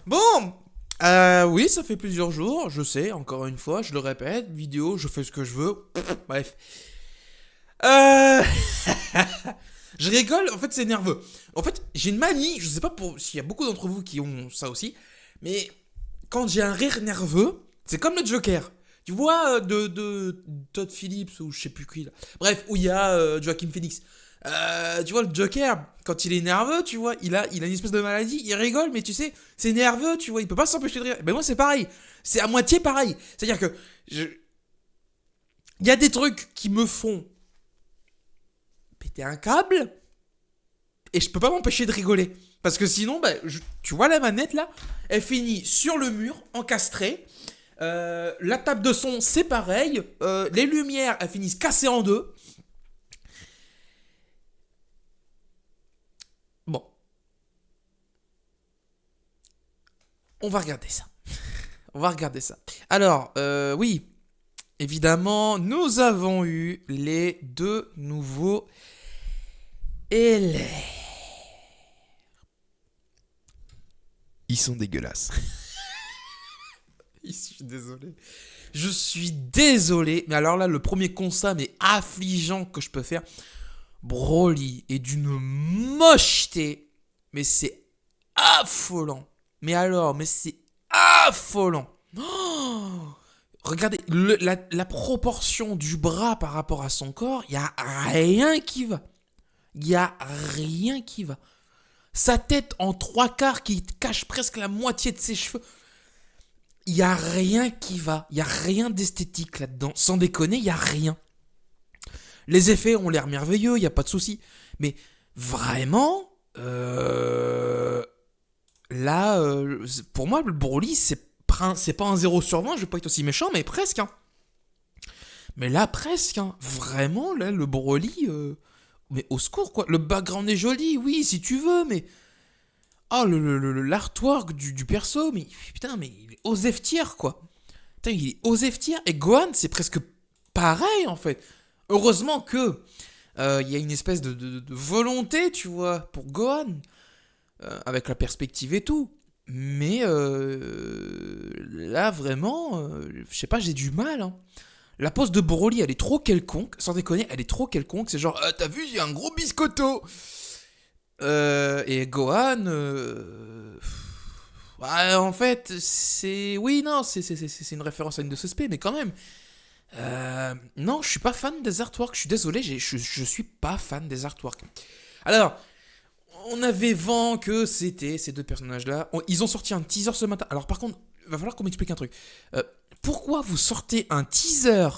Bon, oui, ça fait plusieurs jours, je sais, encore une fois, je le répète, vidéo, je fais ce que je veux. Bref. Euh... je rigole, en fait, c'est nerveux. En fait, j'ai une manie, je sais pas s'il y a beaucoup d'entre vous qui ont ça aussi, mais quand j'ai un rire nerveux, c'est comme le Joker. Tu vois, de Todd Phillips ou je sais plus qui là. Bref, où il y a Joaquin Phoenix. Tu vois, le Joker, quand il est nerveux, tu vois, il a une espèce de maladie, il rigole, mais tu sais, c'est nerveux, tu vois, il peut pas s'empêcher de rire. Ben moi, c'est pareil. C'est à moitié pareil. C'est-à-dire que il y a des trucs qui me font péter un câble et je peux pas m'empêcher de rigoler. Parce que sinon, bah, tu vois la manette là, elle finit sur le mur, encastrée. La table de son, c'est pareil. Les lumières, elles finissent cassées en deux. Bon, on va regarder ça. On va regarder ça. Alors, oui, évidemment, nous avons eu les deux nouveaux élèves. Ils sont dégueulasses. Je suis désolé. Je suis désolé. Mais alors là, le premier constat, mais affligeant que je peux faire, Broly est d'une mocheté. Mais c'est affolant. Mais alors, mais c'est affolant. Oh, regardez, la proportion du bras par rapport à son corps, il n'y a rien qui va. Il n'y a rien qui va. Sa tête en trois quarts qui cache presque la moitié de ses cheveux. Il n'y a rien qui va. Il n'y a rien d'esthétique là-dedans. Sans déconner, il n'y a rien. Les effets ont l'air merveilleux, il n'y a pas de souci. Mais vraiment, là, pour moi, le Broly, c'est pas un 0/20, je vais pas être aussi méchant, mais presque. Hein. Mais là, presque. Hein. Vraiment, là, le Broly, mais au secours, quoi. Le background est joli, oui, si tu veux, mais... Oh, l'artwork du perso, mais putain, mais il est osef tier, quoi. Putain, il est osef tier. Et Gohan, c'est presque pareil, en fait. Heureusement que il y a une espèce de volonté, tu vois, pour Gohan, avec la perspective et tout. Mais là, vraiment, je sais pas, j'ai du mal. Hein. La pose de Broly, elle est trop quelconque. Sans déconner, elle est trop quelconque. C'est genre, t'as vu, j'ai un gros biscotto. Et Gohan, ouais, en fait, c'est... Oui, non, c'est une référence à une de ses spé, mais quand même. Non, je suis pas fan des artworks. Je suis désolé, je suis pas fan des artworks. Alors, on avait vent que c'était ces deux personnages-là. Ils ont sorti un teaser ce matin. Alors, par contre, il va falloir qu'on m'explique un truc. Pourquoi vous sortez un teaser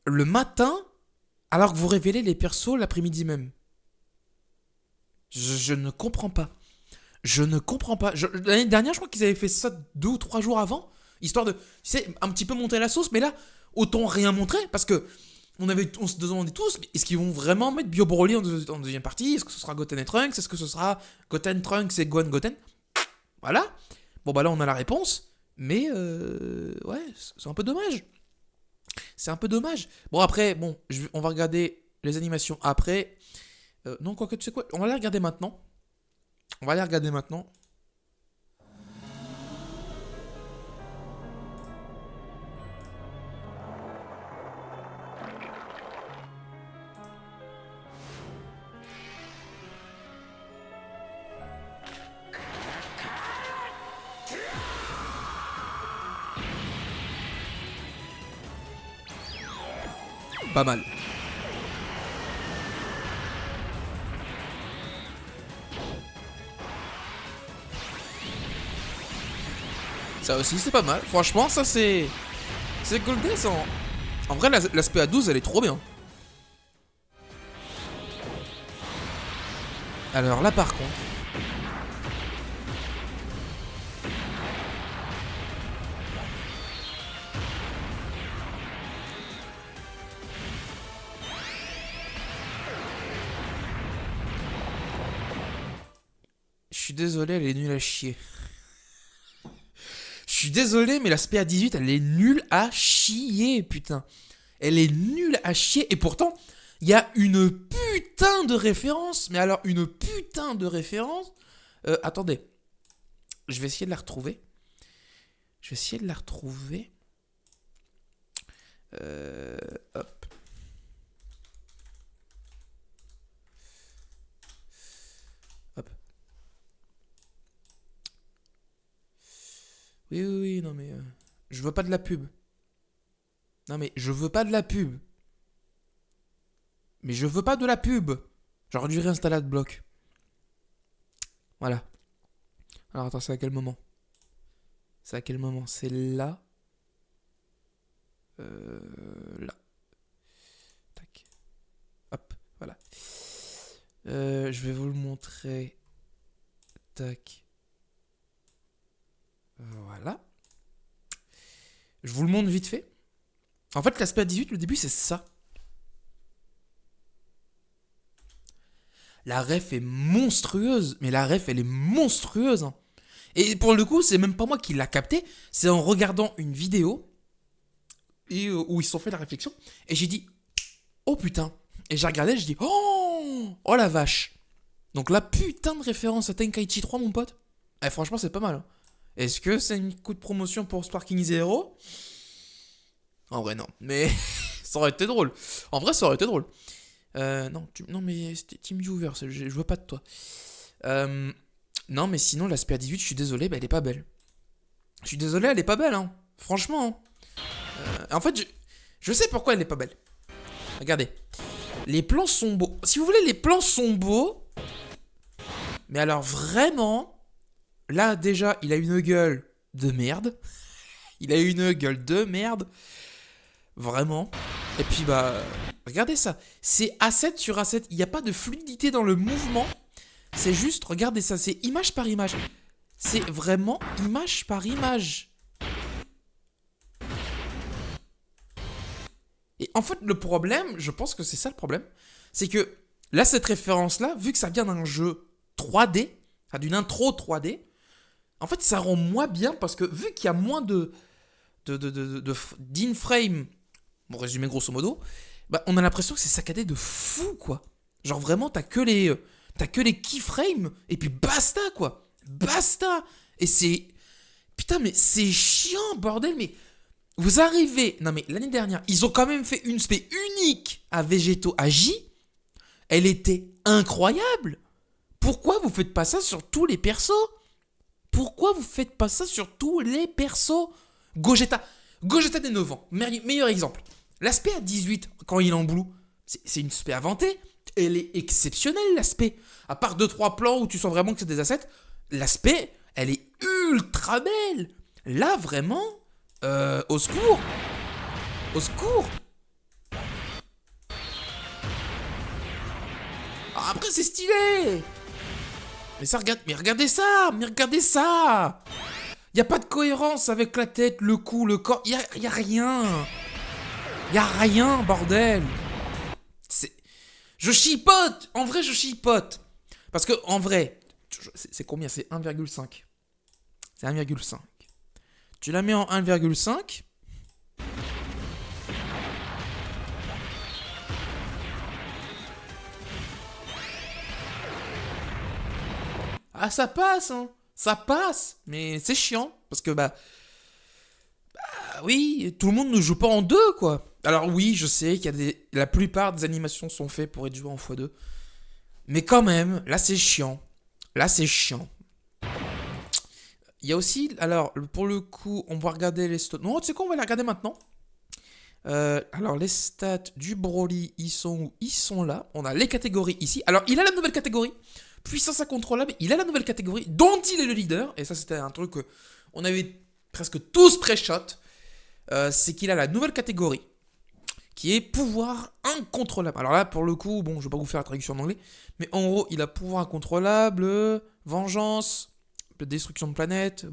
le matin alors que vous révélez les persos l'après-midi même? Je ne comprends pas. Je ne comprends pas. L'année dernière, je crois qu'ils avaient fait ça 2 ou 3 jours avant, histoire de, tu sais, un petit peu monter la sauce, mais là, autant rien montrer, parce que on se demandait tous, mais est-ce qu'ils vont vraiment mettre Bio Broly en deuxième partie? Est-ce que ce sera Goten et Trunks? Est-ce que ce sera Goten, Trunks et Gohan Goten? Voilà. Bon, bah là, on a la réponse, mais ouais, c'est un peu dommage. C'est un peu dommage. Bon, après, bon, on va regarder les animations après. Non, quoi que tu sais quoi, on va les regarder maintenant. On va les regarder maintenant. Pas mal. Ça aussi, c'est pas mal. Franchement, ça c'est. C'est Golden, ça. En vrai, l'aspect à 12, elle est trop bien. Alors là, par contre. Je suis désolé, elle est nulle à chier. Je suis désolé, mais l'aspect à 18, elle est nulle à chier, putain. Elle est nulle à chier. Et pourtant, il y a une putain de référence. Mais alors, une putain de référence. Attendez. Je vais essayer de la retrouver. Hop. Hop. Oui, non mais... je veux pas de la pub. Non mais je veux pas de la pub. Mais je veux pas de la pub. J'aurais dû réinstaller AdBlock. Voilà. Alors attends, c'est à quel moment? C'est là. Là. Tac. Hop, voilà. Je vais vous le montrer. Tac. Voilà. Je vous le montre vite fait. En fait, l'aspect 18, le début, c'est ça. La ref est monstrueuse. Mais la ref, elle est monstrueuse. Hein. Et pour le coup, c'est même pas moi qui l'a capté. C'est en regardant une vidéo où ils se sont fait la réflexion. Et j'ai dit, oh putain. Et j'ai regardé, j'ai dit, oh la vache. Donc la putain de référence à Tenkaichi 3, mon pote. Eh, franchement, c'est pas mal. Hein. Est-ce que c'est un coup de promotion pour Sparking Zero? En vrai, non. Mais ça aurait été drôle. En vrai, ça aurait été drôle. Non, mais c'était TeamViewer, je veux pas de toi. Non, mais sinon, l'aspect 18, je suis désolé, bah, elle est pas belle. Je suis désolé, elle est pas belle, hein. Franchement. En fait, je sais pourquoi elle est pas belle. Regardez. Les plans sont beaux. Si vous voulez, les plans sont beaux. Mais alors, vraiment... Là, déjà, il a une gueule de merde. Vraiment. Et puis, bah... Regardez ça. C'est A7 sur A7. Il n'y a pas de fluidité dans le mouvement. C'est juste, regardez ça. C'est image par image. C'est vraiment image par image. Et en fait, le problème, je pense que c'est ça le problème. C'est que là, cette référence-là, vu que ça vient d'un jeu 3D, enfin, d'une intro 3D, en fait, ça rend moins bien parce que vu qu'il y a moins d'in-frame, bon, résumé grosso modo, bah, on a l'impression que c'est saccadé de fou, quoi. Genre vraiment, t'as que les keyframes et puis basta, quoi. Basta. Et c'est... Putain, mais c'est chiant, bordel, mais... Vous arrivez... Non, mais l'année dernière, ils ont quand même fait une spé unique à Végéto Agi. Elle était incroyable. Pourquoi vous faites pas ça sur tous les persos? Gogeta des 9 ans, meilleur exemple. L'aspect à 18, quand il est en blue, c'est une spé inventée. Elle est exceptionnelle, l'aspect. À part 2-3 plans où tu sens vraiment que c'est des assets, l'aspect, elle est ultra belle. Là, vraiment, au secours. Au secours. Après, c'est stylé. Mais regardez ça. Y a pas de cohérence avec la tête, le cou, le corps. Y a rien. Y a rien, bordel. Je chipote. En vrai, je chipote. Parce que, en vrai, c'est combien? C'est 1,5. C'est 1,5. Tu la mets en 1,5. Ah, ça passe, hein. Ça passe. Mais c'est chiant. Parce que, bah oui, tout le monde ne joue pas en deux, quoi. Alors oui, je sais qu'il y a la plupart des animations sont faites pour être jouées en x2. Mais quand même, là c'est chiant. Il y a aussi, alors pour le coup, on va regarder les stats. Non, tu sais quoi, on va les regarder maintenant. Alors les stats du Broly, ils sont où? Ils sont là. On a les catégories ici. Alors il a la nouvelle catégorie. Puissance incontrôlable, il a la nouvelle catégorie dont il est le leader. Et ça c'était un truc qu'on avait presque tous pré-shot. C'est qu'il a la nouvelle catégorie qui est pouvoir incontrôlable. Alors là, pour le coup, bon, je vais pas vous faire la traduction en anglais, mais en gros, il a pouvoir incontrôlable, vengeance, destruction de planète,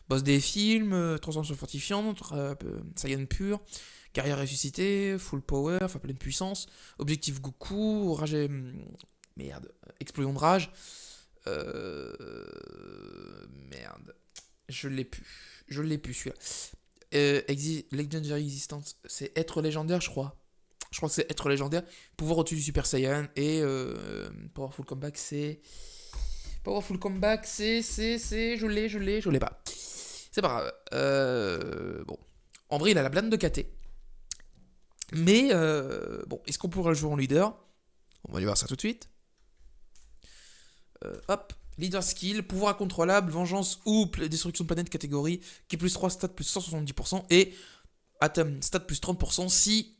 boss des films, transformation fortifiante, Saiyan pur, carrière ressuscitée, full power, enfin pleine puissance, objectif Goku, rage et... Merde, explosion de rage. Merde. Je l'ai plus celui-là. Legendary Existence, c'est être légendaire, je crois. Je crois que c'est être légendaire. Pouvoir au-dessus du Super Saiyan. Et Powerful Comeback, c'est... Powerful Comeback, c'est... Je l'ai pas. C'est pas grave. Bon. En vrai, il a la blinde de KT. Mais, bon, est-ce qu'on pourrait le jouer en leader? On va aller voir ça tout de suite. Hop. Leader skill, pouvoir incontrôlable, vengeance ou destruction de planète catégorie, qui est plus 3, stat plus 170%, et atom, stat plus 30% si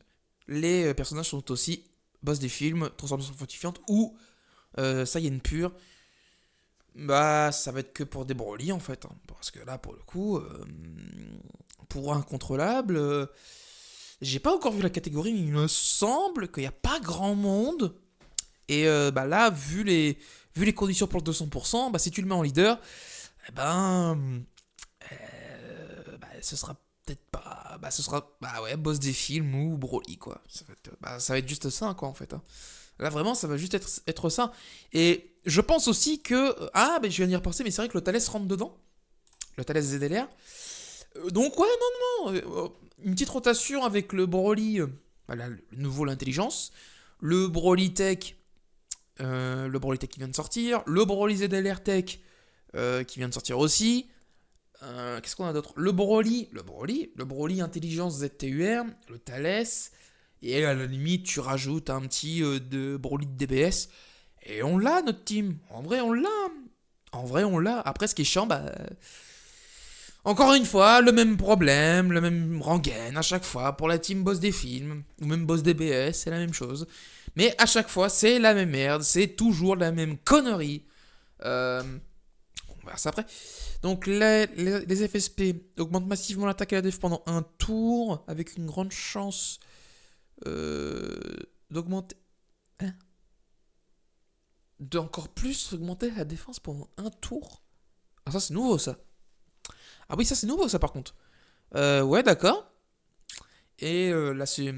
les personnages sont aussi boss des films, transformation fortifiante ou Saiyan pur. Bah, ça va être que pour des Broly en fait, hein, parce que là, pour le coup, pouvoir incontrôlable, j'ai pas encore vu la catégorie, mais il me semble qu'il n'y a pas grand monde. Et bah là, vu les conditions pour le 200%, bah si tu le mets en leader, eh ben, bah, ce sera peut-être pas, bah ce sera, bah ouais, boss des films ou Broly quoi. Ça va être juste ça quoi en fait, hein. Là vraiment, ça va juste être ça. Et je pense aussi que, bah je viens d'y repenser, mais c'est vrai que le Thalès rentre dedans, le Thalès ZLR. Donc ouais, non, une petite rotation avec le Broly, voilà, le nouveau l'intelligence, le Broly Tech. Le Broly Tech qui vient de sortir, le Broly ZLR Tech qui vient de sortir aussi. Qu'est-ce qu'on a d'autre? Le Broly Intelligence ZTUR, le Thales, et à la limite tu rajoutes un petit de Broly de DBS, et on l'a notre team. En vrai on l'a. Après ce qui est chiant, bah... Encore une fois, le même problème, le même rengaine à chaque fois pour la team boss des films, ou même boss DBS, c'est la même chose. Mais à chaque fois, c'est la même merde, c'est toujours la même connerie. On va voir ça après. Donc les FSP augmentent massivement l'attaque et la def pendant un tour, avec une grande chance d'augmenter... Hein, d'encore plus augmenter la défense pendant un tour. Ah ça c'est nouveau ça. Ah oui ça c'est nouveau ça par contre. Ouais d'accord. Et là c'est...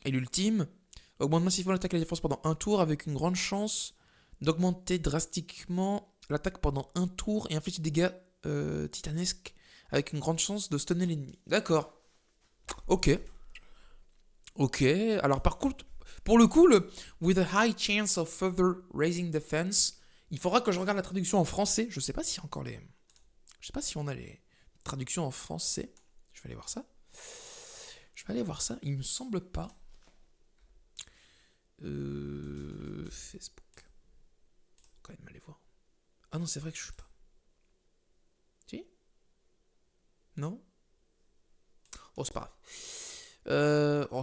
Et l'ultime... Augmente massivement l'attaque et la défense pendant un tour avec une grande chance d'augmenter drastiquement l'attaque pendant un tour et inflige des dégâts titanesques avec une grande chance de stunner l'ennemi. D'accord. Ok. Alors par contre, pour le coup, le with a high chance of further raising defense, il faudra que je regarde la traduction en français. Je sais pas si encore les... Je sais pas si on a les traductions en français. Je vais aller voir ça. Il me semble pas. Facebook. Quand même aller voir. Ah non, c'est vrai que je suis pas. Si? Non? Oh, c'est pas grave.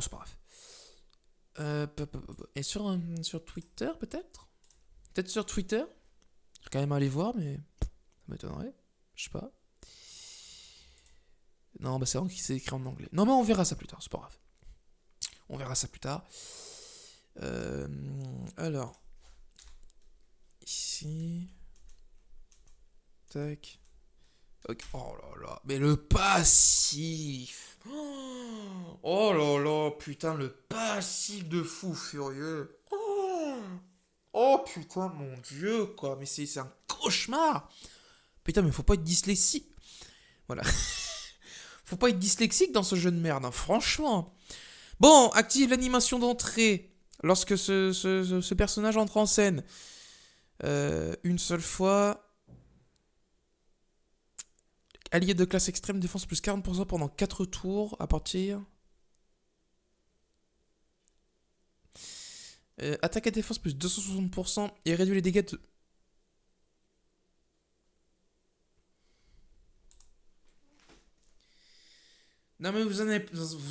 C'est pas grave. Et sur Twitter, peut-être? Peut-être sur Twitter? Je vais quand même aller voir, mais ça m'étonnerait. Je sais pas. Non, bah c'est vrai qu'il s'est écrit en anglais. Non, mais on verra ça plus tard, c'est pas grave. On verra ça plus tard. Alors, ici, tac. Okay. Oh là là, mais le passif. Oh là là, putain, le passif de fou furieux. Oh putain, mon dieu, quoi. Mais c'est un cauchemar. Putain, mais faut pas être dyslexique. Voilà. Faut pas être dyslexique dans ce jeu de merde, hein, franchement. Bon, active l'animation d'entrée. Lorsque ce personnage entre en scène une seule fois, allié de classe extrême, défense plus 40% pendant 4 tours à partir... attaque et défense plus 260% et réduit les dégâts de... Non mais vous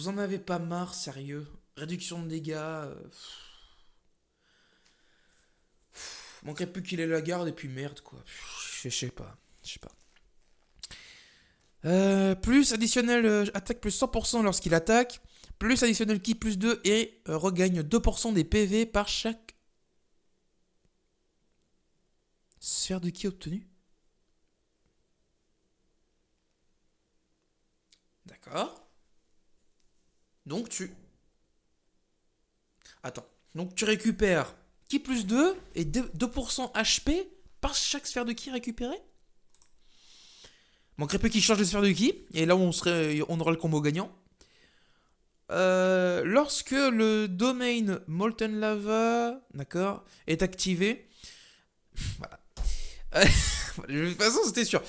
en avez pas marre, sérieux. Réduction de dégâts... Manquerait plus qu'il ait la garde et puis merde quoi. Je sais pas. Plus additionnel attaque plus 100% lorsqu'il attaque. Plus additionnel ki plus 2 et regagne 2% des PV par chaque sphère de ki obtenue. D'accord. Donc tu... Attends. Donc tu récupères ki plus 2 et 2% HP par chaque sphère de ki récupérée. Manquerait peu qu'il change de sphère de ki. Et là on aurait le combo gagnant. Lorsque le domaine Molten Lava, d'accord, est activé, voilà. De toute façon, c'était sûr.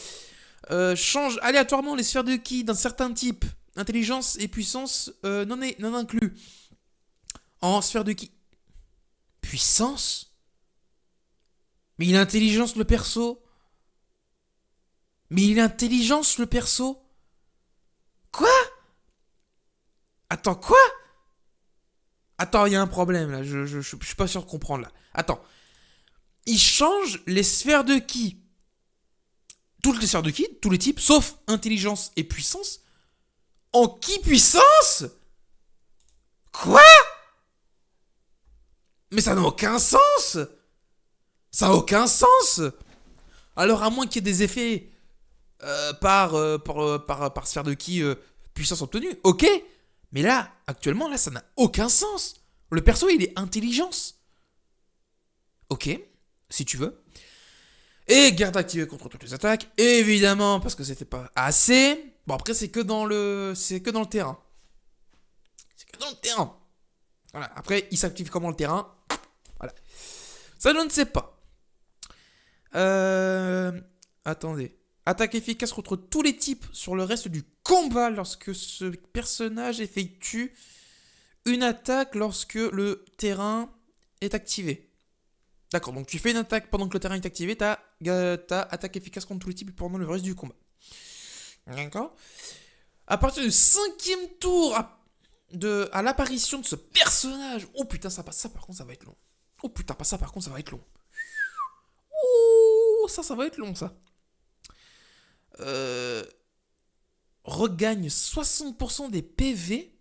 Change aléatoirement les sphères de ki d'un certain type, intelligence et puissance non inclus. En sphère de ki. Puissance? Mais il a intelligence le perso? Mais il a intelligence le perso? Quoi? Attends, quoi? Attends, il y a un problème là, je suis pas sûr de comprendre là. Attends, il change les sphères de ki. Toutes les sphères de ki, tous les types, sauf intelligence et puissance. En ki puissance? Quoi? Mais ça n'a aucun sens! Ça n'a aucun sens! Alors à moins qu'il y ait des effets par sphère de ki puissance obtenue, ok. Mais là, actuellement, là, ça n'a aucun sens. Le perso, il est intelligence. Ok, si tu veux. Et garde activée contre toutes les attaques, évidemment, parce que c'était pas assez. Bon, après, c'est que dans le terrain. C'est que dans le terrain. Voilà. Après, il s'active comment le terrain? Voilà. Ça, je ne sais pas. Attendez. Attaque efficace contre tous les types sur le reste du combat lorsque ce personnage effectue une attaque lorsque le terrain est activé. D'accord, donc tu fais une attaque pendant que le terrain est activé, t'as attaque efficace contre tous les types pendant le reste du combat. D'accord. À partir du 5e tour, à l'apparition de ce personnage. Oh putain, ça par contre, ça va être long. Oh putain, ça par contre, ça va être long. Oh, ça va être long, ça. Regagne 60% des PV.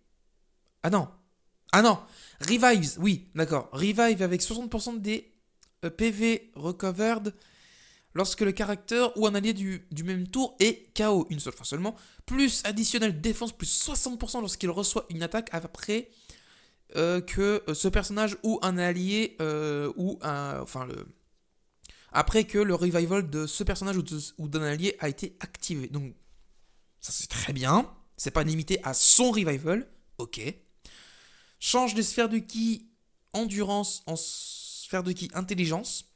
Ah non. Ah non. Revives, oui, d'accord. Revive avec 60% des PV recovered lorsque le caractère ou un allié du même tour est KO une seule fois seulement. Plus additionnel défense plus 60% lorsqu'il reçoit une attaque après que ce personnage ou un allié après que le revival de ce personnage ou d'un allié a été activé. Donc ça c'est très bien. C'est pas limité à son revival. Ok. Change les sphères de ki endurance en sphère de ki intelligence.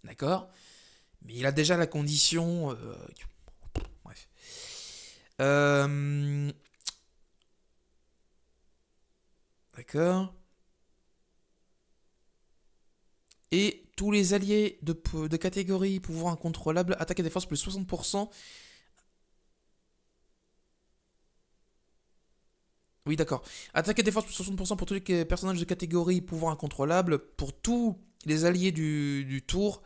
D'accord. Mais il a déjà la condition. Bref. D'accord. Et tous les alliés de catégorie pouvoir incontrôlable, attaque et défense plus 60%. Oui, d'accord. Attaque et défense plus 60% pour tous les personnages de catégorie pouvoir incontrôlable, pour tous les alliés du tour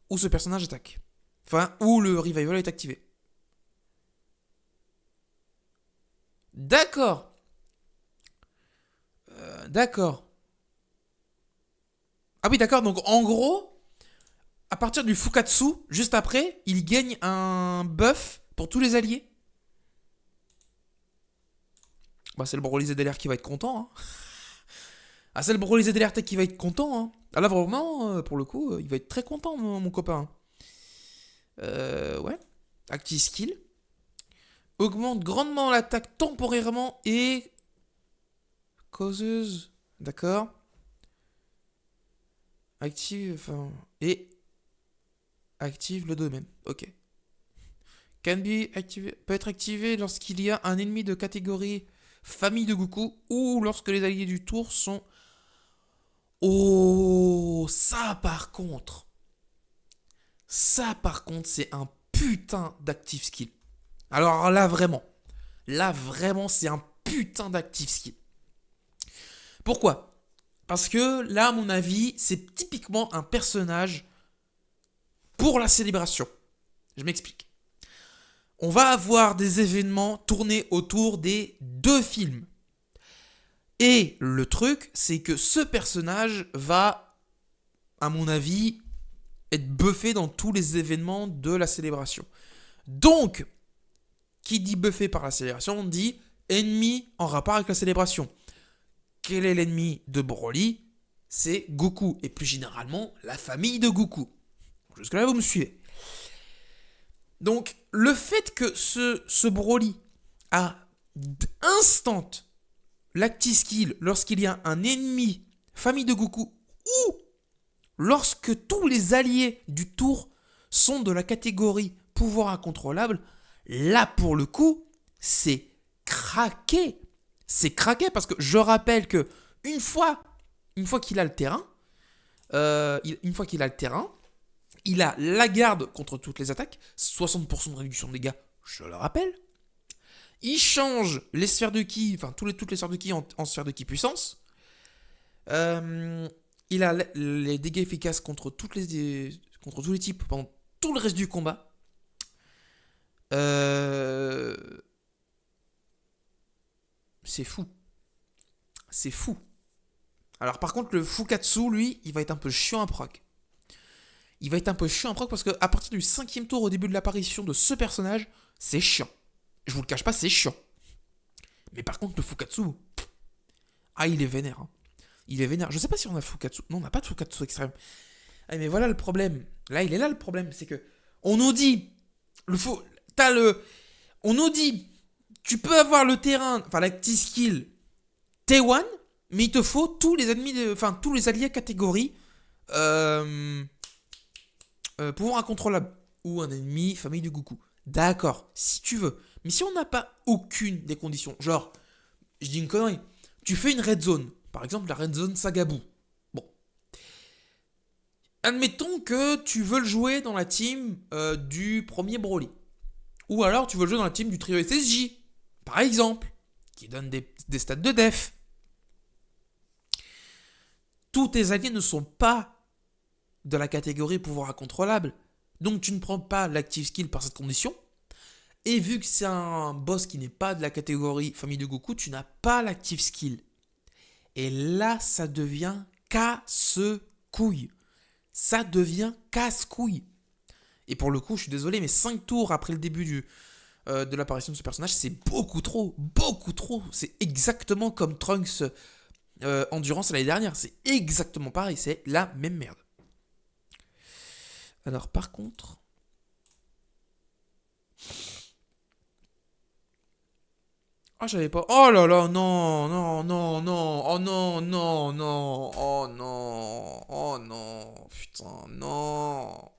où ce personnage attaque. Enfin, où le revival est activé. D'accord. D'accord. Ah oui, d'accord. Donc, en gros, à partir du Fukatsu, juste après, il gagne un buff pour tous les alliés. Bah, c'est le Broly ZLR qui va être content. Hein. Ah, c'est le Broly ZLR Tech qui va être content. Hein. Ah, là, vraiment, pour le coup, il va être très content, mon copain. Ouais. Active skill. Augmente grandement l'attaque temporairement et causeuse. D'accord. Active. Enfin. Et active le domaine. Ok. Can be activé, peut être activé lorsqu'il y a un ennemi de catégorie famille de Goku ou lorsque les alliés du tour sont. Oh, ça par contre. Ça par contre, c'est un putain d'active skill. Alors là vraiment. Là vraiment, c'est un putain d'active skill. Pourquoi? Parce que là, à mon avis, c'est typiquement un personnage pour la célébration. Je m'explique. On va avoir des événements tournés autour des 2 films. Et le truc, c'est que ce personnage va, à mon avis, être buffé dans tous les événements de la célébration. Donc, qui dit buffé par la célébration, dit ennemi en rapport avec la célébration. Quel est l'ennemi de Broly? C'est Goku, et plus généralement, la famille de Goku. Jusque-là, vous me suivez. Donc, le fait que ce Broly a instant l'active skill lorsqu'il y a un ennemi famille de Goku ou lorsque tous les alliés du tour sont de la catégorie pouvoir incontrôlable, là pour le coup, c'est craqué. C'est craqué parce que je rappelle que une fois qu'il a le terrain, il a la garde contre toutes les attaques, 60% de réduction de dégâts, je le rappelle. Il change les sphères de ki, enfin toutes les sphères de ki en sphères de ki puissance. Il a les dégâts efficaces contre tous les types pendant tout le reste du combat. C'est fou. C'est fou. Alors par contre, le Fukatsu, lui, il va être un peu chiant à proc. Parce qu'à partir du 5e tour, au début de l'apparition de ce personnage, c'est chiant. Je vous le cache pas, c'est chiant. Mais par contre, le Fukatsu, il est vénère. Hein. Il est vénère. Je sais pas si on a Fukatsu. Non, on n'a pas de Fukatsu extrême. Mais voilà le problème. Là, il est là le problème. C'est que on nous dit... On nous dit... Tu peux avoir le terrain... Enfin, l'active skill T1, mais il te faut tous les ennemis... tous les alliés catégorie... pouvoir incontrôlable. Ou un ennemi famille de Goku. D'accord, si tu veux. Mais si on n'a pas aucune des conditions, genre, je dis une connerie, tu fais une red zone, par exemple la red zone Sagabu. Bon. Admettons que tu veux le jouer dans la team du premier Broly. Ou alors tu veux le jouer dans la team du trio SSJ, par exemple, qui donne des stats de def. Tous tes alliés ne sont pas de la catégorie pouvoir incontrôlable. Donc tu ne prends pas l'active skill par cette condition. Et vu que c'est un boss qui n'est pas de la catégorie famille de Goku, tu n'as pas l'active skill. Et là, ça devient casse-couille. Ça devient casse-couille. Et pour le coup, je suis désolé, mais 5 tours après le début de l'apparition de ce personnage, c'est beaucoup trop. Beaucoup trop. C'est exactement comme Trunks Endurance l'année dernière. C'est exactement pareil. C'est la même merde. Alors par contre... j'avais pas... Oh là là, non, non, non, non, oh non, non, non, oh non, oh non, putain, non.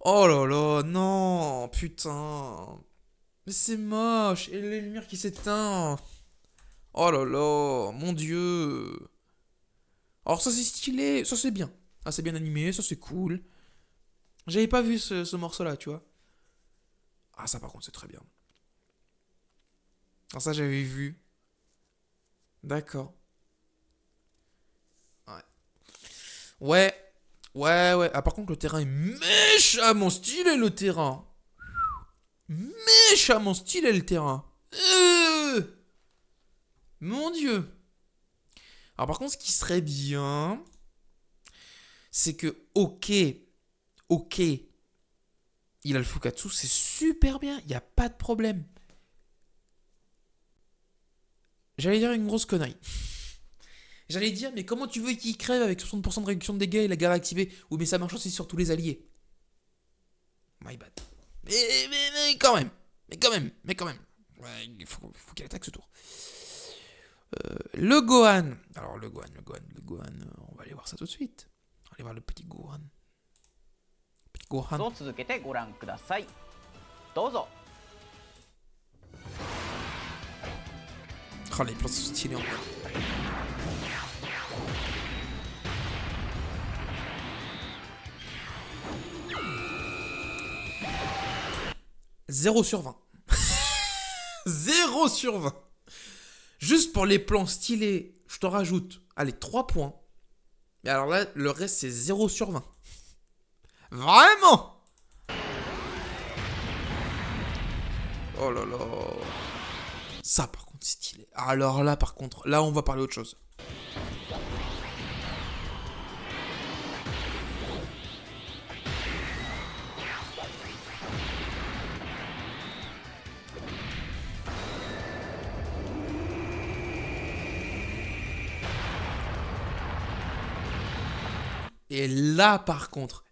Oh là là, non, putain. Mais c'est moche, et les lumières qui s'éteignent. Oh là là, mon dieu. Alors ça c'est stylé, ça c'est bien. C'est bien animé, ça c'est cool. J'avais pas vu ce morceau-là, tu vois. Ça par contre c'est très bien. Ça j'avais vu. D'accord. Ouais. Ouais. Par contre le terrain est méchamment stylé, le terrain. Méchamment stylé, le terrain. Mon dieu. Alors par contre ce qui serait bien... c'est que, ok, il a le Fukatsu, c'est super bien, il n'y a pas de problème. J'allais dire une grosse connerie. J'allais dire, mais comment tu veux qu'il crève avec 60% de réduction de dégâts et la garde activée? Oui, mais ça marche aussi sur tous les alliés. My bad. Mais quand même. Ouais, il faut qu'il attaque ce tour. Le Gohan. Alors, le Gohan, on va aller voir ça tout de suite. On va aller voir le petit Gohan. Gohan. Les plans sont stylés en vrai. « 0 sur 20. 0 sur 20. Juste pour les plans stylés, je te rajoute, 3 points. Mais alors là, le reste, c'est 0 sur 20. Vraiment. Oh là là. Ça, par contre, c'est stylé. Alors là, par contre, là, on va parler autre chose. Et là, par contre,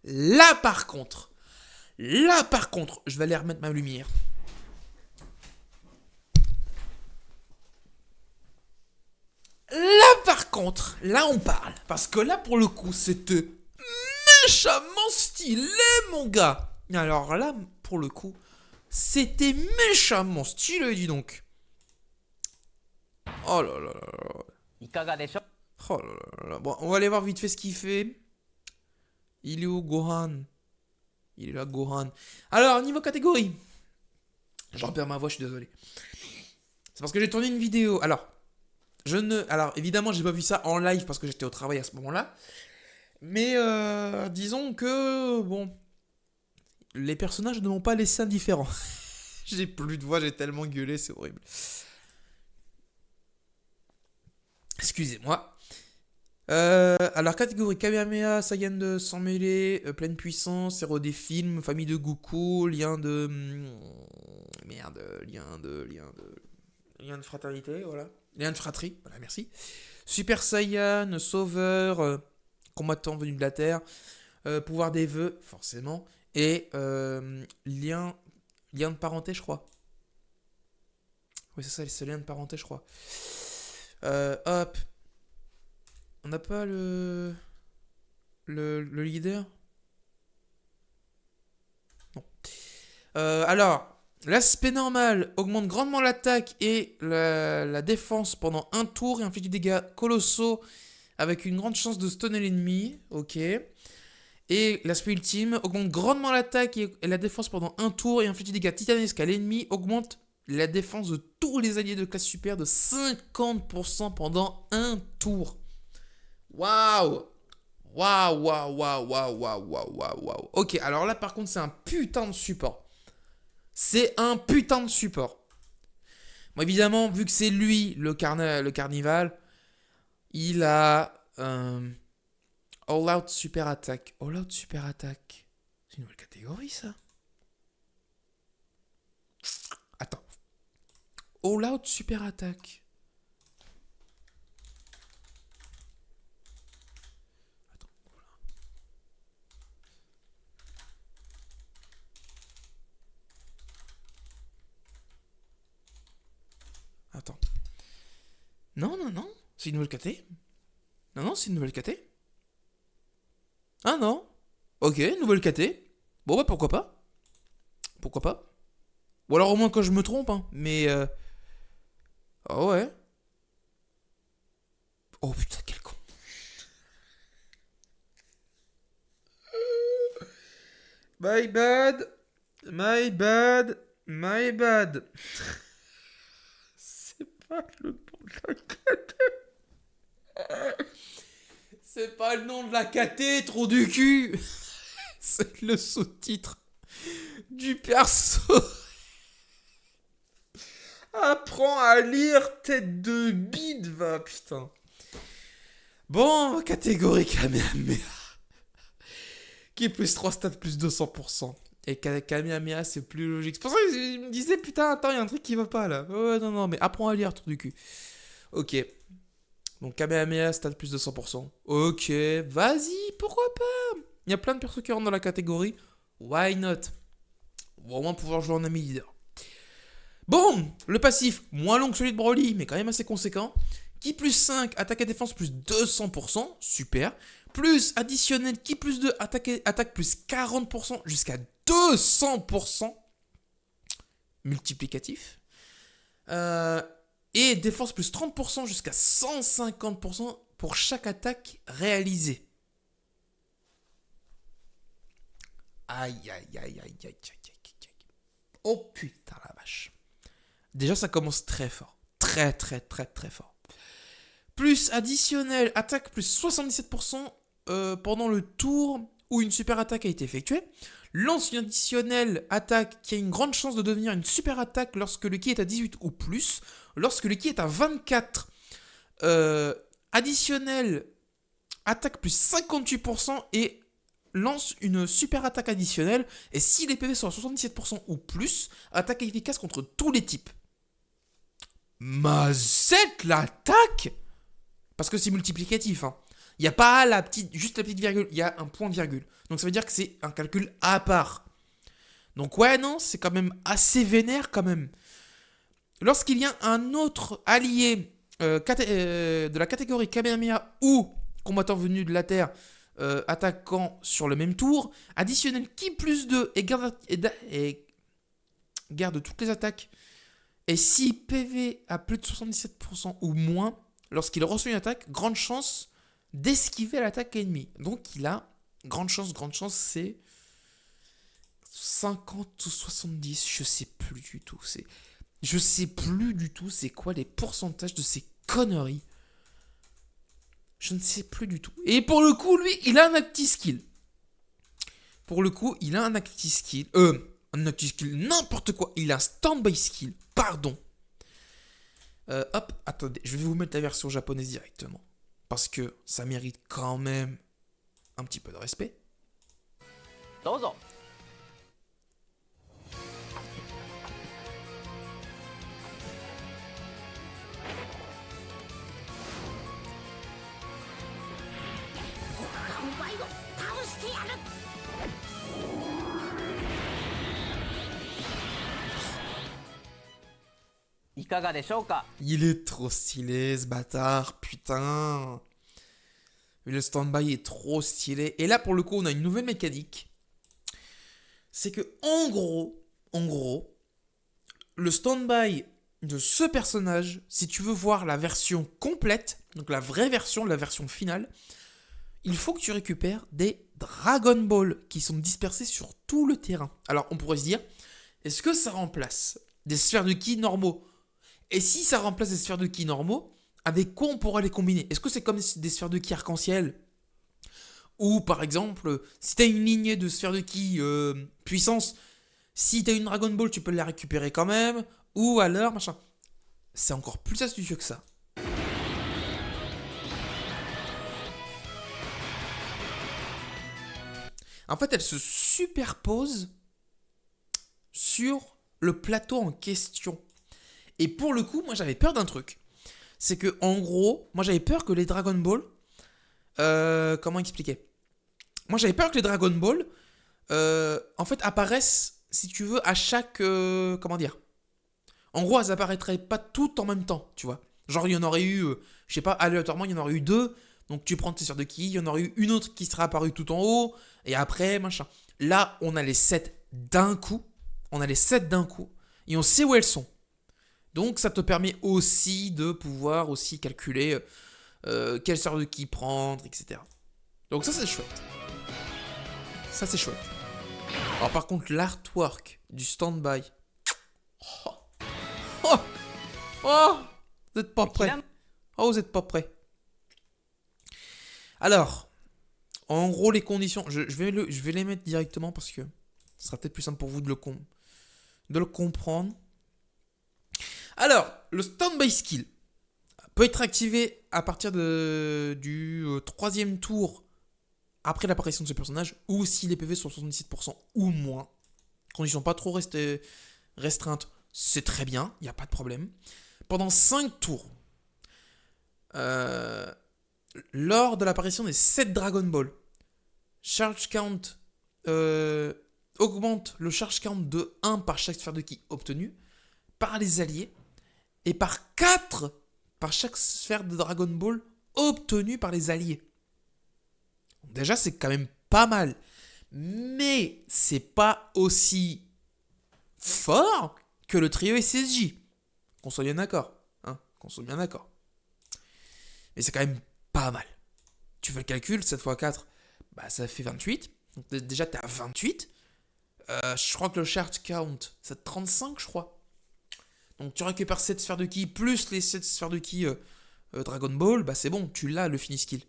je vais aller remettre ma lumière. Là, par contre, là, on parle. Parce que là, pour le coup, c'était méchamment stylé, mon gars. Alors là, pour le coup, c'était méchamment stylé, dis donc. Oh là là là là. いかがでしょう Oh là là là. Bon, on va aller voir vite fait ce qu'il fait. Il est où, Gohan? Il est là, Gohan. Alors, niveau catégorie. Je repère ma voix, je suis désolé. C'est parce que j'ai tourné une vidéo. Alors, alors évidemment, j'ai pas vu ça en live parce que j'étais au travail à ce moment-là. Mais disons que, bon, les personnages ne m'ont pas laissé indifférent. J'ai plus de voix, j'ai tellement gueulé, c'est horrible. Excusez-moi. Alors, catégorie Kamehameha, Saiyan de sans mêlée, pleine puissance, héros des films, famille de Goku, lien de. Merde, lien de fraternité, voilà. Lien de fratrie, voilà, merci. Super Saiyan, sauveur, combattant venu de la Terre, pouvoir des vœux, forcément, et lien de parenté, je crois. Oui, c'est ça, c'est lien de parenté, je crois. Hop. On n'a pas le leader? Non. Alors, l'aspect normal augmente grandement l'attaque et la défense pendant un tour et inflige des dégâts colossaux avec une grande chance de stunner l'ennemi. Ok. Et l'aspect ultime augmente grandement l'attaque et la défense pendant un tour et inflige des dégâts titanesques à l'ennemi. Augmente la défense de tous les alliés de classe super de 50% pendant un tour. Waouh! Waouh, waouh, waouh, waouh, waouh, waouh, waouh, waouh. Ok, alors là, par contre, c'est un putain de support. C'est un putain de support. Bon, évidemment, vu que c'est lui, le carnival, il a All Out Super Attack. All Out Super Attack. C'est une nouvelle catégorie, ça. Attends. All Out Super Attack. Attends. Non, non, non. C'est une nouvelle KT. Non, non, c'est une nouvelle KT. Ah non. Ok, nouvelle KT. Bon, bah pourquoi pas. Pourquoi pas. Ou alors au moins quand je me trompe, hein. Mais... Oh ouais. Oh putain, quel con. My bad. My bad. My bad. C'est pas le nom de la KT. C'est pas le nom de la KT, trop du cul. C'est le sous-titre du perso. Apprends à lire, tête de bide, va, putain. Bon, catégorie Kamehameha. Qui est plus 3 stats plus 200%. Et Kamehameha, c'est plus logique. C'est pour ça que je me disais, putain, attends, il y a un truc qui va pas là. Ouais, non, non, mais apprends à lire, trou du cul. Ok. Donc Kamehameha, stats plus 200%. Ok, vas-y, pourquoi pas. Il y a plein de persos qui rentrent dans la catégorie. Why not? On va au moins pouvoir jouer en ami leader. Bon, le passif, moins long que celui de Broly, mais quand même assez conséquent. Ki plus 5, attaque et défense plus 200%, super. Plus additionnel, Ki plus 2, attaque plus 40%, jusqu'à 200%. Multiplicatif. Et défense plus 30% jusqu'à 150% pour chaque attaque réalisée. Aïe, aïe, aïe, aïe, aïe, aïe, aïe. Oh putain la vache. Déjà, ça commence très fort. Très, très, très, très fort. Plus additionnel, attaque plus 77% pendant le tour où une super attaque a été effectuée. Lance une additionnelle attaque qui a une grande chance de devenir une super attaque lorsque le ki est à 18 ou plus. Lorsque le ki est à 24, additionnel attaque plus 58% et lance une super attaque additionnelle. Et si les PV sont à 77% ou plus, attaque efficace contre tous les types. Mazette l'attaque. Parce que c'est multiplicatif, hein. Il n'y a pas juste la petite virgule, il y a un point virgule. Donc ça veut dire que c'est un calcul à part. Donc ouais, non, c'est quand même assez vénère quand même. Lorsqu'il y a un autre allié de la catégorie Kamehameha ou combattant venu de la Terre attaquant sur le même tour, additionnel ki plus 2 et garde toutes les attaques. Et si PV a plus de 77% ou moins, lorsqu'il reçoit une attaque, grande chance d'esquiver l'attaque ennemie. Donc il a grande chance, c'est 50 ou 70, je sais plus du tout. Je sais plus du tout c'est quoi les pourcentages de ces conneries. Je ne sais plus du tout. Et pour le coup, lui, il a un active skill. Un active skill, n'importe quoi. Il a un standby skill, pardon. Hop, attendez, je vais vous mettre la version japonaise directement. Parce que ça mérite quand même un petit peu de respect. どうぞ。お前を倒してやる。いかがでしょうか。 Il est trop stylé ce bâtard, putain. Le stand-by est trop stylé. Et là, pour le coup, on a une nouvelle mécanique. C'est que, en gros, le stand-by de ce personnage, si tu veux voir la version complète, donc la vraie version, la version finale, il faut que tu récupères des Dragon Ball qui sont dispersés sur tout le terrain. Alors, on pourrait se dire, est-ce que ça remplace des sphères de ki normaux? Et si ça remplace des sphères de ki normaux, avec quoi on pourra les combiner? Est-ce que c'est comme des sphères de ki arc-en-ciel? Ou par exemple, si tu as une lignée de sphères de ki puissance, si tu as une Dragon Ball, tu peux la récupérer quand même. Ou alors, machin. C'est encore plus astucieux que ça. En fait, elle se superpose sur le plateau en question. Et pour le coup, moi j'avais peur d'un truc. C'est que, en gros, moi j'avais peur que les Dragon Ball. Comment expliquer? Moi j'avais peur que les Dragon Ball, en fait, apparaissent, si tu veux, à chaque. Comment dire? En gros, elles apparaîtraient pas toutes en même temps, tu vois. Genre, il y en aurait eu, je sais pas, aléatoirement, il y en aurait eu deux. Donc tu prends tes sœurs de ki, il y en aurait eu une autre qui serait apparue tout en haut. Et après, machin. Là, on a les 7 d'un coup. Et on sait où elles sont. Donc ça te permet aussi de pouvoir aussi calculer quelle sœur de ki prendre, etc. Donc ça c'est chouette. Alors par contre l'artwork du stand-by. Oh, vous êtes pas prêts. Vous êtes pas prêts. Alors, en gros les conditions, je vais les mettre directement parce que ce sera peut-être plus simple pour vous de le comprendre. Alors, le Standby Skill peut être activé à partir du 3e tour après l'apparition de ce personnage ou si les PV sont 77% ou moins. Condition pas trop restreinte, c'est très bien, il n'y a pas de problème. Pendant 5 tours, lors de l'apparition des 7 Dragon Ball, Charge Count augmente le Charge Count de 1 par chaque sphère de ki obtenue par les alliés. Et par 4 par chaque sphère de Dragon Ball obtenue par les alliés. Déjà, c'est quand même pas mal. Mais c'est pas aussi fort que le trio SSJ. Qu'on soit bien d'accord. Mais c'est quand même pas mal. Tu fais le calcul, 7 x 4, bah, ça fait 28. Donc déjà, t'es à 28. Je crois que le charge count, c'est 35, je crois. Donc tu récupères 7 sphères de ki plus les 7 sphères de ki Dragon Ball, bah c'est bon, tu l'as le finish skill.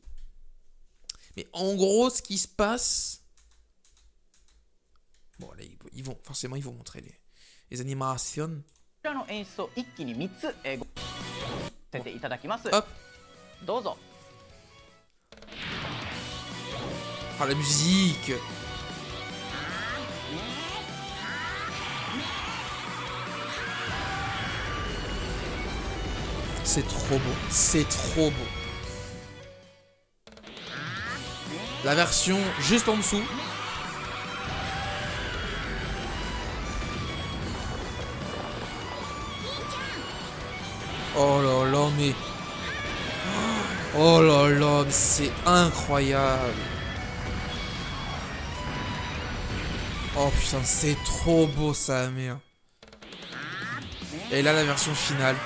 Mais en gros, ce qui se passe... Bon, là, ils vont montrer les animations. Hop. Ah, la musique. C'est trop beau. La version juste en dessous. Oh là là, mais Oh là là, mais c'est incroyable. Oh putain, c'est trop beau ça, merde. Et là, la version finale.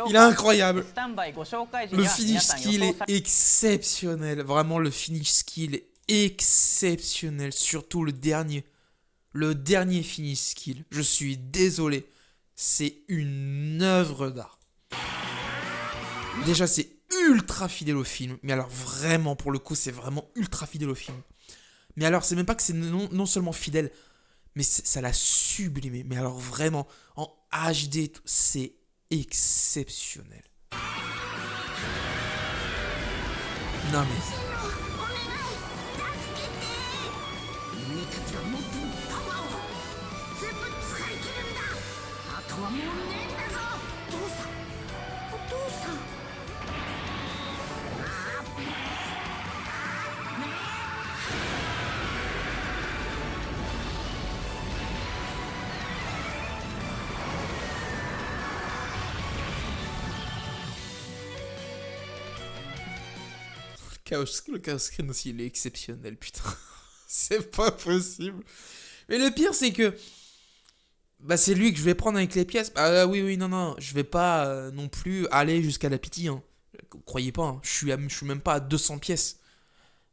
Il est incroyable. スタンバイご紹介時 Le には皆 finish さん予 skill 想 est さ exceptionnel. Vraiment, le finish skill est exceptionnel. Surtout le dernier. Le dernier finish skill. Je suis désolé. C'est une œuvre d'art. Déjà, c'est ultra fidèle au film. Mais alors, vraiment, pour le coup, c'est vraiment ultra fidèle au film. Mais alors, c'est même pas que c'est non seulement fidèle, mais ça l'a sublimé. Mais alors, vraiment, en HD, c'est exceptionnel. Non mais... Le Chaos Screen aussi, il est exceptionnel, putain. C'est pas possible. Mais le pire, c'est que... Bah, c'est lui que je vais prendre avec les pièces. Ah oui, non. Je vais pas non plus aller jusqu'à la pitié. Hein. Croyez pas, hein. Je suis même pas à 200 pièces.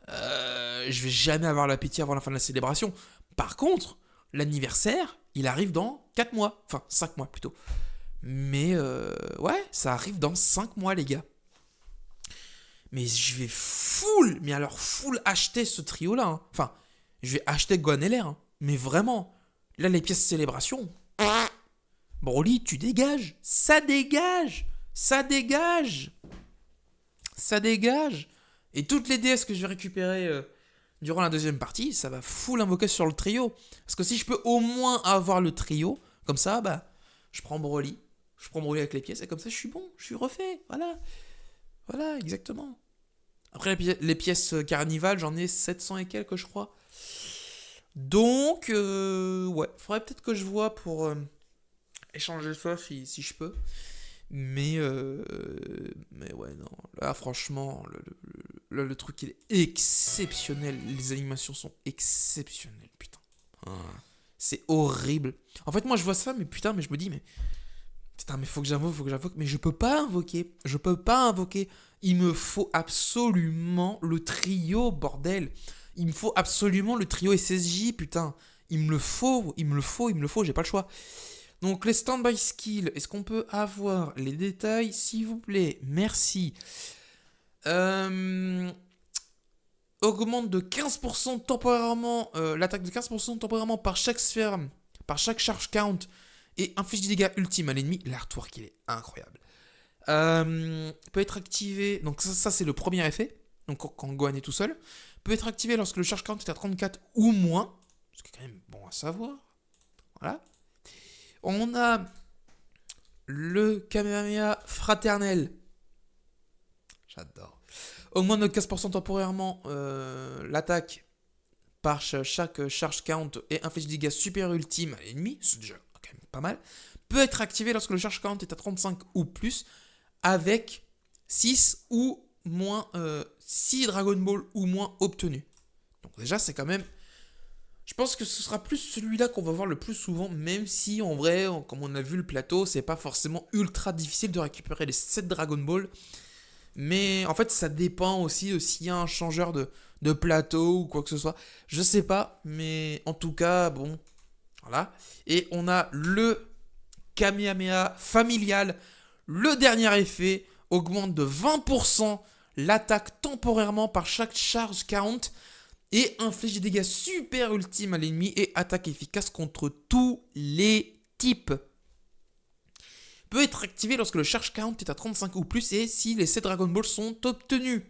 Je vais jamais avoir la pitié avant la fin de la célébration. Par contre, l'anniversaire, il arrive dans 4 mois. Enfin, 5 mois plutôt. Mais ouais, ça arrive dans 5 mois, les gars. Mais je vais mais alors full acheter ce trio-là. Hein. Enfin, je vais acheter Gohan LR. Hein. Mais vraiment, là, les pièces célébration. Broly, tu dégages. Ça dégage. Ça dégage. Ça dégage. Et toutes les DS que je vais récupérer durant la deuxième partie, ça va full invoquer sur le trio. Parce que si je peux au moins avoir le trio, comme ça, bah, je prends Broly. Je prends Broly avec les pièces et comme ça, je suis bon. Je suis refait. Voilà. Voilà, exactement. Après, les pièces Carnival, j'en ai 700 et quelques, je crois. Donc, ouais, faudrait peut-être que je vois pour échanger ça si je peux. Mais ouais, non. Là, franchement, le truc, il est exceptionnel. Les animations sont exceptionnelles, putain. C'est horrible. En fait, moi, je vois ça, mais putain, mais je me dis, mais... Putain, mais faut que j'invoque, mais je peux pas invoquer. Il me faut absolument le trio, bordel. Il me faut absolument le trio SSJ, putain. Il me le faut, j'ai pas le choix. Donc, les standby skills, est-ce qu'on peut avoir les détails, s'il vous plaît? Merci. Augmente de 15% temporairement, l'attaque de 15% temporairement par chaque sphère, par chaque charge count. Et inflige des dégâts ultimes à l'ennemi. L'artwork, il est incroyable. Peut être activé. Donc, ça c'est le premier effet. Donc, quand Gohan est tout seul. Peut être activé lorsque le charge count est à 34 ou moins. Ce qui est quand même bon à savoir. Voilà. On a le Kamehameha fraternel. J'adore. Augmente de 15% temporairement l'attaque par chaque charge count et inflige des dégâts super ultimes à l'ennemi. C'est déjà quand même pas mal. Peut être activé lorsque le charge count est à 35 ou plus avec 6 ou moins 6 Dragon Ball ou moins obtenus. Donc déjà c'est quand même... Je pense que ce sera plus celui-là qu'on va voir le plus souvent, même si en vrai, comme on a vu le plateau, c'est pas forcément ultra difficile de récupérer les 7 Dragon Ball. Mais en fait ça dépend aussi de s'il y a un changeur de plateau ou quoi que ce soit. Je sais pas, mais en tout cas, bon, voilà. Et on a le Kamehameha familial. Le dernier effet augmente de 20% l'attaque temporairement par chaque charge count et inflige des dégâts super ultimes à l'ennemi et attaque efficace contre tous les types. peut être activé lorsque le charge count est à 35 ou plus et si les 7 Dragon Balls sont obtenus.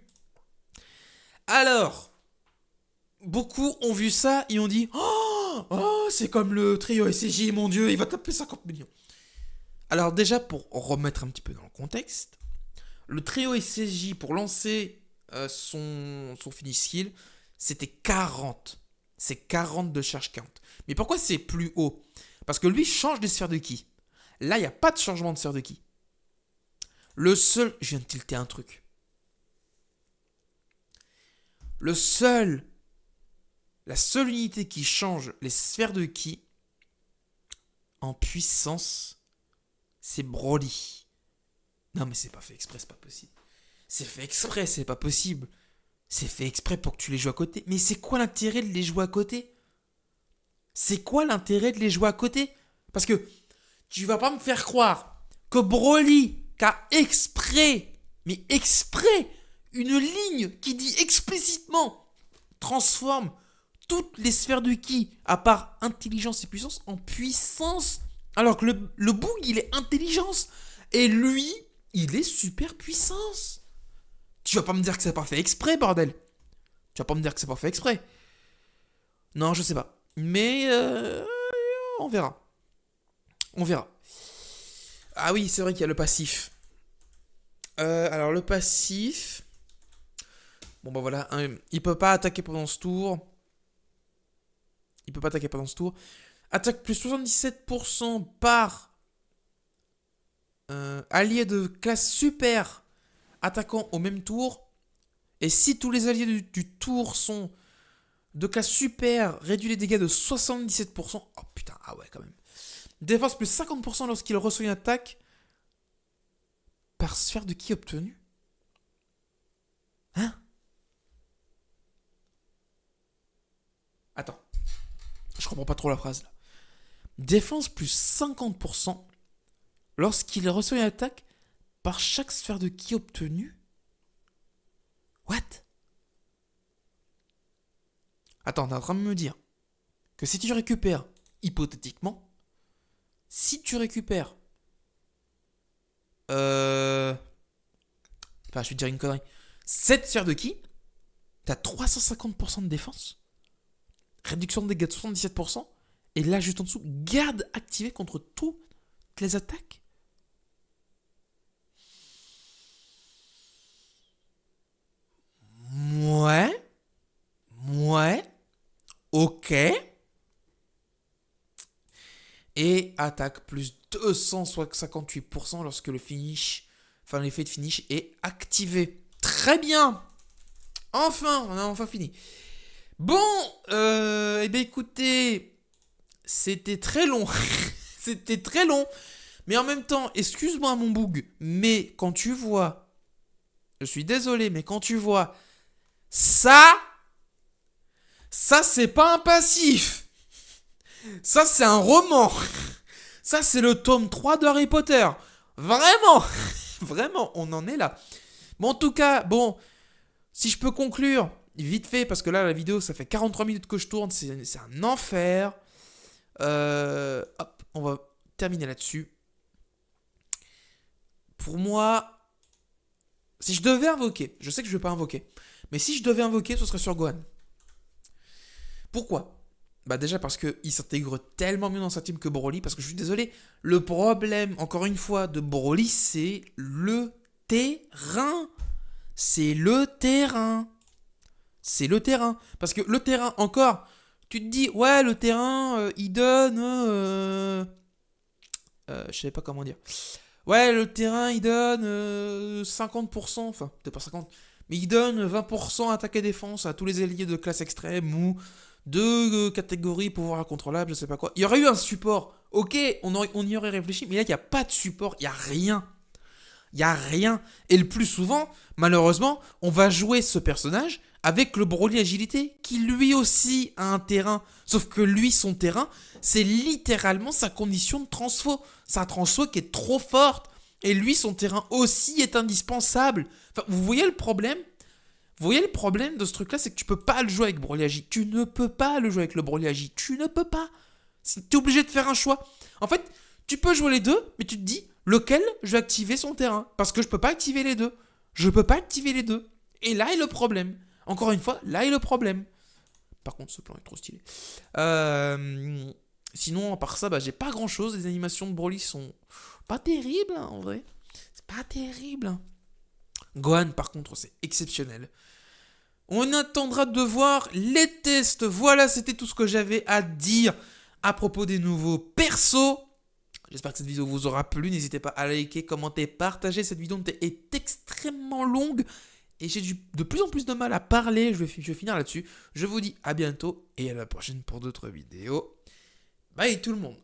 Alors, beaucoup ont vu ça et ont dit oh, c'est comme le trio SCJ, mon dieu, il va taper 50 millions. Alors déjà, pour remettre un petit peu dans le contexte, le trio SCJ pour lancer son finish skill, c'était 40. C'est 40 de charge count. Mais pourquoi c'est plus haut? Parce que lui change de sphère de ki. Là, il n'y a pas de changement de sphère de ki. Le seul... Je viens de tilter un truc. La seule unité qui change les sphères de ki en puissance, c'est Broly. Non, mais c'est pas fait exprès, c'est pas possible. C'est fait exprès, c'est pas possible. C'est fait exprès pour que tu les joues à côté. Mais c'est quoi l'intérêt de les jouer à côté? C'est quoi l'intérêt de les jouer à côté? Parce que tu vas pas me faire croire que Broly, qui a exprès, mais exprès, une ligne qui dit explicitement transforme toutes les sphères de ki, à part intelligence et puissance, en puissance. Alors que le Boog, il est intelligence. Et lui, il est super puissance. Tu vas pas me dire que c'est pas fait exprès, bordel. Tu vas pas me dire que c'est pas fait exprès. Non, je sais pas. Mais on verra. On verra. Ah oui, c'est vrai qu'il y a le passif. Alors le passif... Bon bah voilà, il peut pas attaquer pendant ce tour. Attaque plus 77% par allié de classe super attaquant au même tour. Et si tous les alliés du tour sont de classe super, réduit les dégâts de 77%. Oh putain, ah ouais quand même. Défense plus 50% lorsqu'il reçoit une attaque par sphère de ki obtenue. Hein? Attends. Je comprends pas trop la phrase là. Défense plus 50% lorsqu'il reçoit une attaque par chaque sphère de ki obtenue. What? Attends, t'es en train de me dire que si tu récupères, hypothétiquement, si tu récupères... Enfin, je vais te dire une connerie. 7 sphères de ki, t'as 350% de défense, réduction de dégâts de 77%, et là, juste en dessous, garde activée contre toutes les attaques. Ouais, ok. Et attaque plus 258% lorsque le finish, enfin l'effet de finish est activé. Très bien. Enfin, on a enfin fini. Bon, eh bien écoutez, c'était très long. C'était très long. Mais en même temps, excuse-moi mon Boog, mais quand tu vois, je suis désolé, mais quand tu vois ça c'est pas un passif. Ça, c'est un roman. Ça, c'est le tome 3 de Harry Potter. Vraiment. Vraiment, on en est là. Bon, en tout cas, bon, si je peux conclure, vite fait, parce que là, la vidéo, ça fait 43 minutes que je tourne. C'est un enfer. Hop, on va terminer là-dessus. Pour moi, si je devais invoquer, je sais que je ne vais pas invoquer, mais si je devais invoquer, ce serait sur Gohan. Pourquoi ? Bah déjà parce qu'il s'intègre tellement mieux dans sa team que Broly, parce que je suis désolé, le problème, encore une fois, de Broly, c'est le terrain. C'est le terrain. C'est le terrain. Parce que le terrain, encore, tu te dis, ouais, le terrain, il donne... je sais pas comment dire. Ouais, le terrain, il donne 50%, enfin, peut-être pas 50%, mais il donne 20% attaque et défense à tous les alliés de classe extrême ou de catégorie pouvoir incontrôlable, je sais pas quoi. Il y aurait eu un support, ok, on y aurait réfléchi, mais là, il n'y a pas de support, il n'y a rien. Il n'y a rien. Et le plus souvent, malheureusement, on va jouer ce personnage avec le Broly agilité, qui lui aussi a un terrain. Sauf que lui, son terrain, c'est littéralement sa condition de transfo. Sa transfo qui est trop forte. Et lui, son terrain aussi est indispensable. Enfin, vous voyez le problème ? Vous voyez le problème de ce truc-là, c'est que tu peux pas le jouer avec Broly Agi. Tu ne peux pas le jouer avec le Broly Agi. Tu ne peux pas. Tu es obligé de faire un choix. En fait, tu peux jouer les deux, mais tu te dis, lequel je vais activer son terrain. Parce que je peux pas activer les deux. Je peux pas activer les deux. Et là est le problème. Encore une fois, là est le problème. Par contre, ce plan est trop stylé. Sinon, à part ça, j'ai pas grand chose. Les animations de Broly sont pas terribles, hein, en vrai. C'est pas terrible. Hein. Gohan, par contre, c'est exceptionnel. On attendra de voir les tests. Voilà, c'était tout ce que j'avais à dire à propos des nouveaux persos. J'espère que cette vidéo vous aura plu. N'hésitez pas à liker, commenter, partager. Cette vidéo est extrêmement longue. Et j'ai de plus en plus de mal à parler. Je vais finir là-dessus. Je vous dis à bientôt et à la prochaine pour d'autres vidéos. Bye tout le monde.